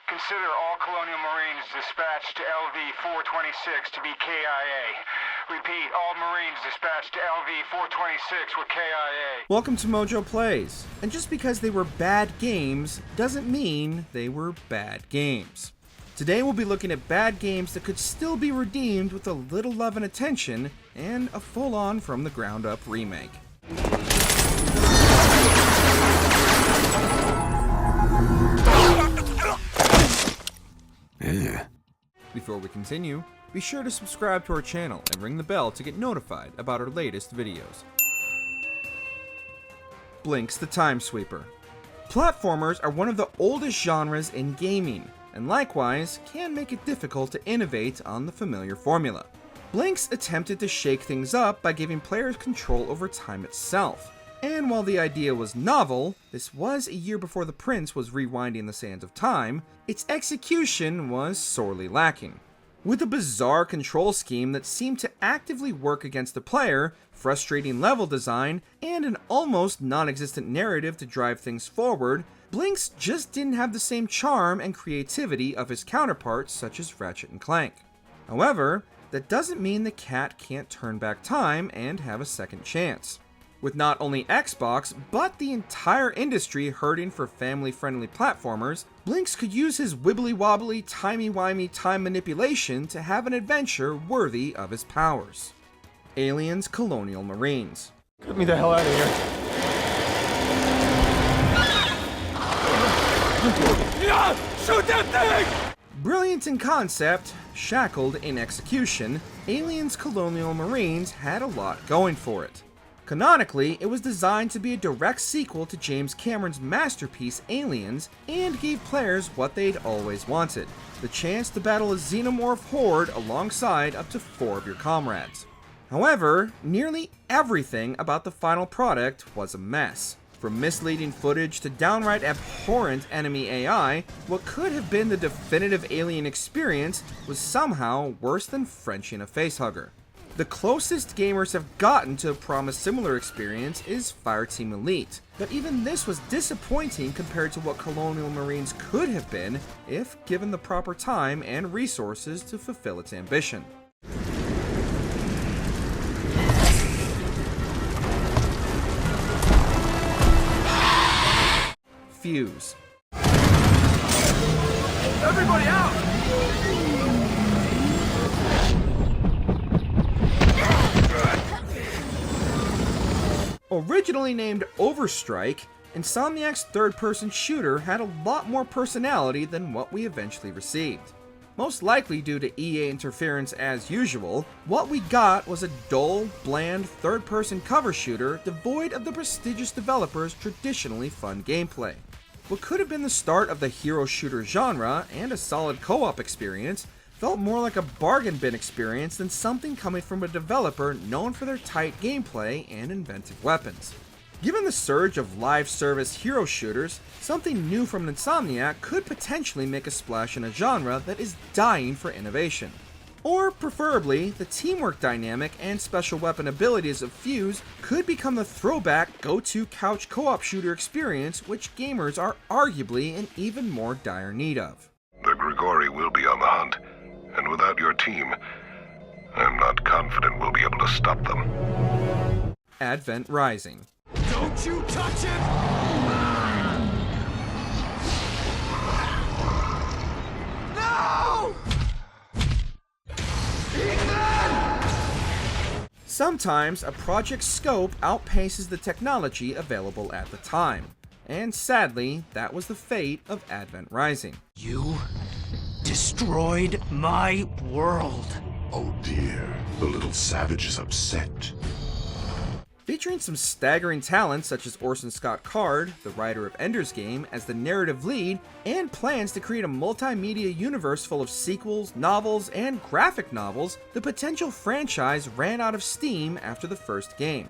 Consider all Colonial Marines dispatched to LV-426 to be KIA. Repeat, all Marines dispatched to LV-426 were KIA. Welcome to Mojoplays. And just because they were bad games doesn't mean they were bad games. Today we'll be looking at bad games that could still be redeemed with a little love and attention and a full-on from the ground up remake. Before we continue, be sure to subscribe to our channel and ring the bell to get notified about our latest videos. Blinx the Time Sweeper. Platformers are one of the oldest genres in gaming, and likewise can make it difficult to innovate on the familiar formula. Blinx attempted to shake things up by giving players control over time itself. And while the idea was novel, this was a year before The Prince was rewinding the sands of time, its execution was sorely lacking. With a bizarre control scheme that seemed to actively work against the player, frustrating level design, and an almost non-existent narrative to drive things forward, Blinx just didn't have the same charm and creativity of his counterparts such as Ratchet and Clank. However, that doesn't mean the cat can't turn back time and have a second chance. With not only Xbox, but the entire industry hurting for family-friendly platformers, Blinx could use his wibbly-wobbly, timey-wimey time manipulation to have an adventure worthy of his powers. Aliens Colonial Marines. Get me the hell out of here. Shoot that thing! Brilliant in concept, shackled in execution, Aliens Colonial Marines had a lot going for it. Canonically, it was designed to be a direct sequel to James Cameron's masterpiece Aliens, and gave players what they'd always wanted: the chance to battle a xenomorph horde alongside up to 4 of your comrades. However, nearly everything about the final product was a mess. From misleading footage to downright abhorrent enemy AI, what could have been the definitive Alien experience was somehow worse than Frenching a facehugger. The closest gamers have gotten to a promised similar experience is Fireteam Elite, but even this was disappointing compared to what Colonial Marines could have been if given the proper time and resources to fulfill its ambition. Fuse. Everybody out! Originally named Overstrike, Insomniac's third-person shooter had a lot more personality than what we eventually received. Most likely due to EA interference as usual, what we got was a dull, bland, third-person cover shooter devoid of the prestigious developer's traditionally fun gameplay. What could have been the start of the hero shooter genre and a solid co-op experience felt more like a bargain bin experience than something coming from a developer known for their tight gameplay and inventive weapons. Given the surge of live service hero shooters, something new from Insomniac could potentially make a splash in a genre that is dying for innovation. Or, preferably, the teamwork dynamic and special weapon abilities of Fuse could become the throwback go-to couch co-op shooter experience which gamers are arguably in even more dire need of. The Grigori will be on the hunt, and without your team, I'm not confident we'll be able to stop them. Advent Rising. Don't you touch it! No! Sometimes a project's scope outpaces the technology available at the time, and sadly, that was the fate of Advent Rising. You destroyed my world. Oh dear, the little savage is upset. Featuring some staggering talents such as Orson Scott Card, the writer of Ender's Game, as the narrative lead, and plans to create a multimedia universe full of sequels, novels, and graphic novels, the potential franchise ran out of steam after the first game.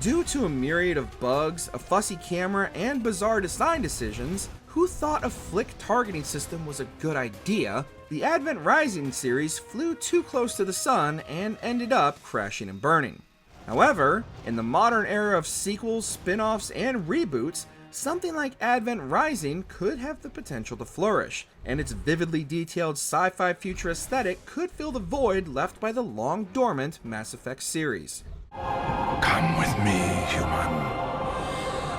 Due to a myriad of bugs, a fussy camera, and bizarre design decisions, who thought a flick targeting system was a good idea, the Advent Rising series flew too close to the sun and ended up crashing and burning. However, in the modern era of sequels, spin-offs, and reboots, something like Advent Rising could have the potential to flourish, and its vividly detailed sci-fi future aesthetic could fill the void left by the long-dormant Mass Effect series. Come with me, human.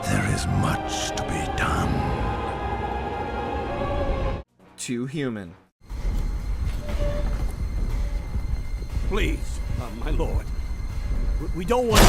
There is much to be done. Too Human. Please, my lord. We don't want...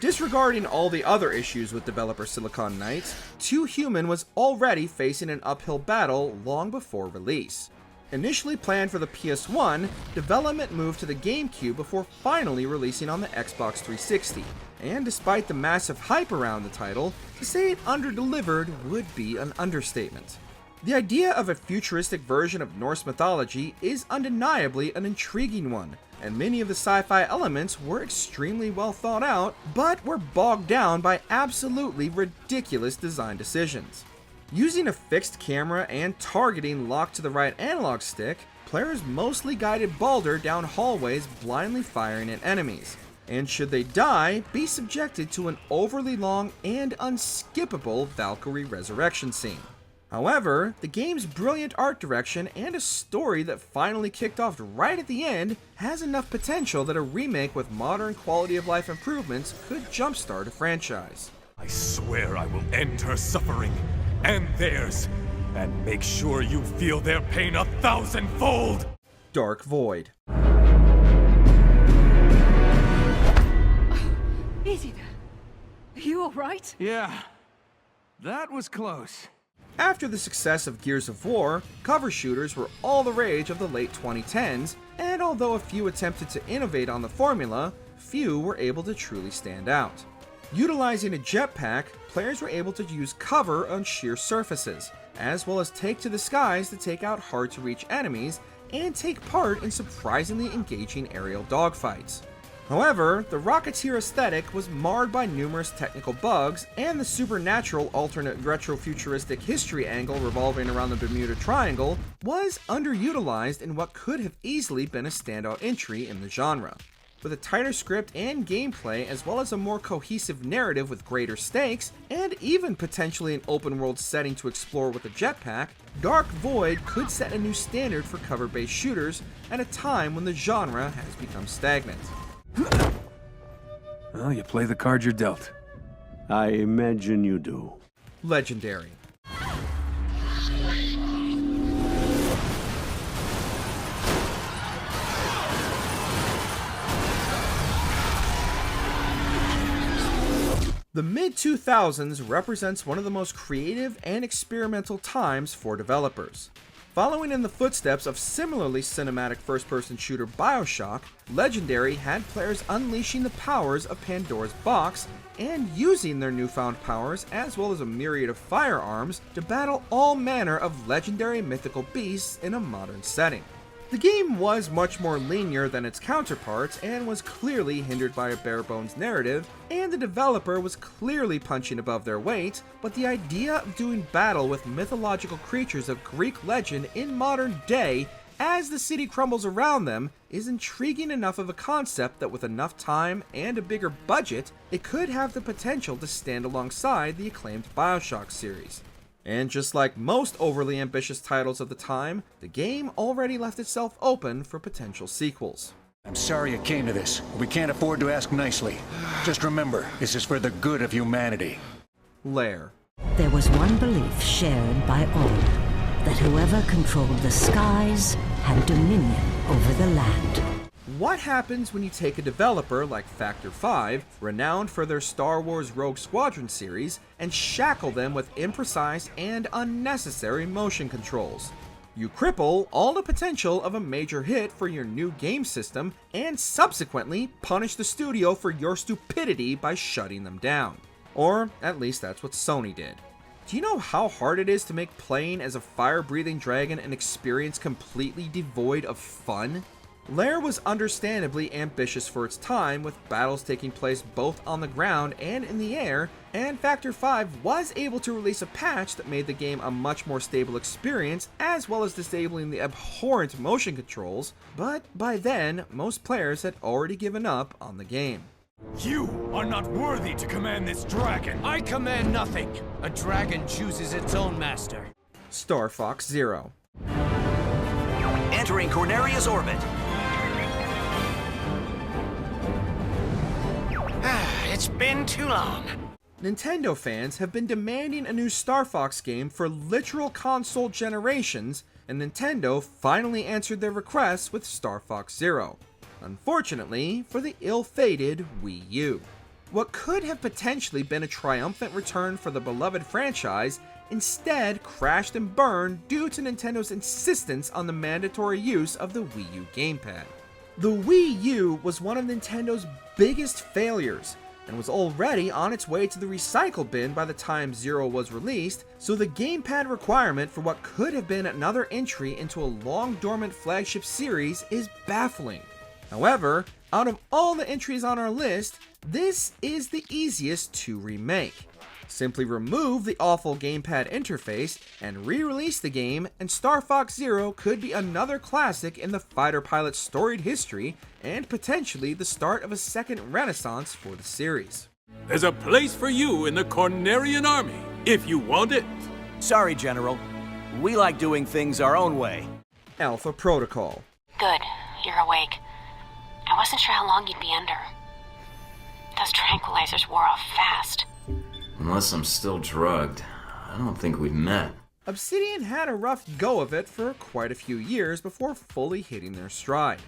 Disregarding all the other issues with developer Silicon Knights, Too Human was already facing an uphill battle long before release. Initially planned for the PS1, development moved to the GameCube before finally releasing on the Xbox 360. And despite the massive hype around the title, to say it underdelivered would be an understatement. The idea of a futuristic version of Norse mythology is undeniably an intriguing one, and many of the sci-fi elements were extremely well thought out, but were bogged down by absolutely ridiculous design decisions. Using a fixed camera and targeting locked to the right analog stick, players mostly guided Baldur down hallways blindly firing at enemies, and should they die, be subjected to an overly long and unskippable Valkyrie resurrection scene. However, the game's brilliant art direction and a story that finally kicked off right at the end has enough potential that a remake with modern quality of life improvements could jumpstart a franchise. I swear I will end her suffering, and theirs, and make sure you feel their pain 1,000-fold! Dark Void. Easy there. Are you alright? Yeah, that was close. After the success of Gears of War, cover shooters were all the rage of the late 2010s, and although a few attempted to innovate on the formula, few were able to truly stand out. Utilizing a jetpack, players were able to use cover on sheer surfaces, as well as take to the skies to take out hard-to-reach enemies and take part in surprisingly engaging aerial dogfights. However, the Rocketeer aesthetic was marred by numerous technical bugs, and the supernatural alternate retro-futuristic history angle revolving around the Bermuda Triangle was underutilized in what could have easily been a standout entry in the genre. With a tighter script and gameplay, as well as a more cohesive narrative with greater stakes, and even potentially an open-world setting to explore with a jetpack, Dark Void could set a new standard for cover-based shooters at a time when the genre has become stagnant. Well, you play the card you're dealt. I imagine you do. Legendary. The mid-2000s represents one of the most creative and experimental times for developers. Following in the footsteps of similarly cinematic first-person shooter BioShock, Legendary had players unleashing the powers of Pandora's Box and using their newfound powers, as well as a myriad of firearms, to battle all manner of legendary mythical beasts in a modern setting. The game was much more linear than its counterparts and was clearly hindered by a bare-bones narrative, and the developer was clearly punching above their weight, but the idea of doing battle with mythological creatures of Greek legend in modern day as the city crumbles around them is intriguing enough of a concept that with enough time and a bigger budget, it could have the potential to stand alongside the acclaimed BioShock series. And just like most overly ambitious titles of the time, the game already left itself open for potential sequels. I'm sorry it came to this. We can't afford to ask nicely. Just remember, this is for the good of humanity. Lair. There was one belief shared by all, that whoever controlled the skies had dominion over the land. What happens when you take a developer like Factor 5, renowned for their Star Wars Rogue Squadron series, and shackle them with imprecise and unnecessary motion controls? You cripple all the potential of a major hit for your new game system, and subsequently punish the studio for your stupidity by shutting them down. Or at least that's what Sony did. Do you know how hard it is to make playing as a fire-breathing dragon an experience completely devoid of fun? Lair was understandably ambitious for its time, with battles taking place both on the ground and in the air, and Factor 5 was able to release a patch that made the game a much more stable experience, as well as disabling the abhorrent motion controls, but by then, most players had already given up on the game. You are not worthy to command this dragon! I command nothing. A dragon chooses its own master. Star Fox Zero. Entering Corneria's orbit. It's been too long. Nintendo fans have been demanding a new Star Fox game for literal console generations, and Nintendo finally answered their request with Star Fox Zero. Unfortunately, for the ill-fated Wii U. What could have potentially been a triumphant return for the beloved franchise instead crashed and burned due to Nintendo's insistence on the mandatory use of the Wii U gamepad. The Wii U was one of Nintendo's biggest failures, and was already on its way to the recycle bin by the time Zero was released, so the gamepad requirement for what could have been another entry into a long-dormant flagship series is baffling. However, out of all the entries on our list, this is the easiest to remake. Simply remove the awful gamepad interface and re-release the game, and Star Fox Zero could be another classic in the fighter pilot's storied history, and potentially the start of a second renaissance for the series. There's a place for you in the Cornerian army, if you want it. Sorry, General. We like doing things our own way. Alpha Protocol. Good. You're awake. I wasn't sure how long you'd be under. Those tranquilizers wore off fast. Unless I'm still drugged, I don't think we've met. Obsidian had a rough go of it for quite a few years before fully hitting their stride.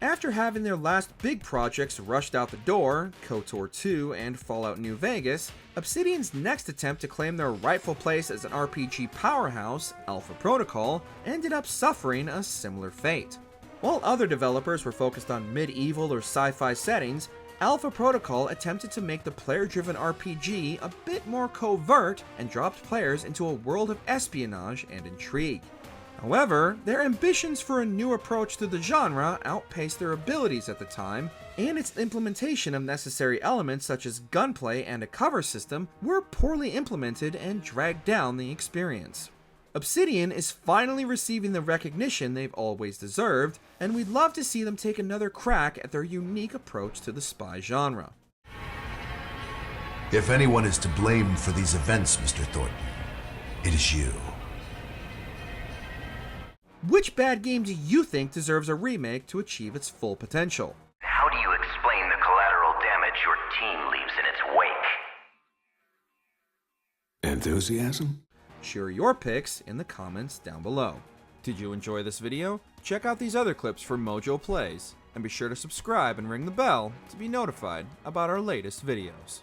After having their last big projects rushed out the door, KOTOR 2 and Fallout New Vegas, Obsidian's next attempt to claim their rightful place as an RPG powerhouse, Alpha Protocol, ended up suffering a similar fate. While other developers were focused on medieval or sci-fi settings, Alpha Protocol attempted to make the player-driven RPG a bit more covert and dropped players into a world of espionage and intrigue. However, their ambitions for a new approach to the genre outpaced their abilities at the time, and its implementation of necessary elements such as gunplay and a cover system were poorly implemented and dragged down the experience. Obsidian is finally receiving the recognition they've always deserved, and we'd love to see them take another crack at their unique approach to the spy genre. If anyone is to blame for these events, Mr. Thornton, it is you. Which bad game do you think deserves a remake to achieve its full potential? How do you explain the collateral damage your team leaves in its wake? Enthusiasm? Share your picks in the comments down below. Did you enjoy this video? Check out these other clips from Mojoplays, and be sure to subscribe and ring the bell to be notified about our latest videos.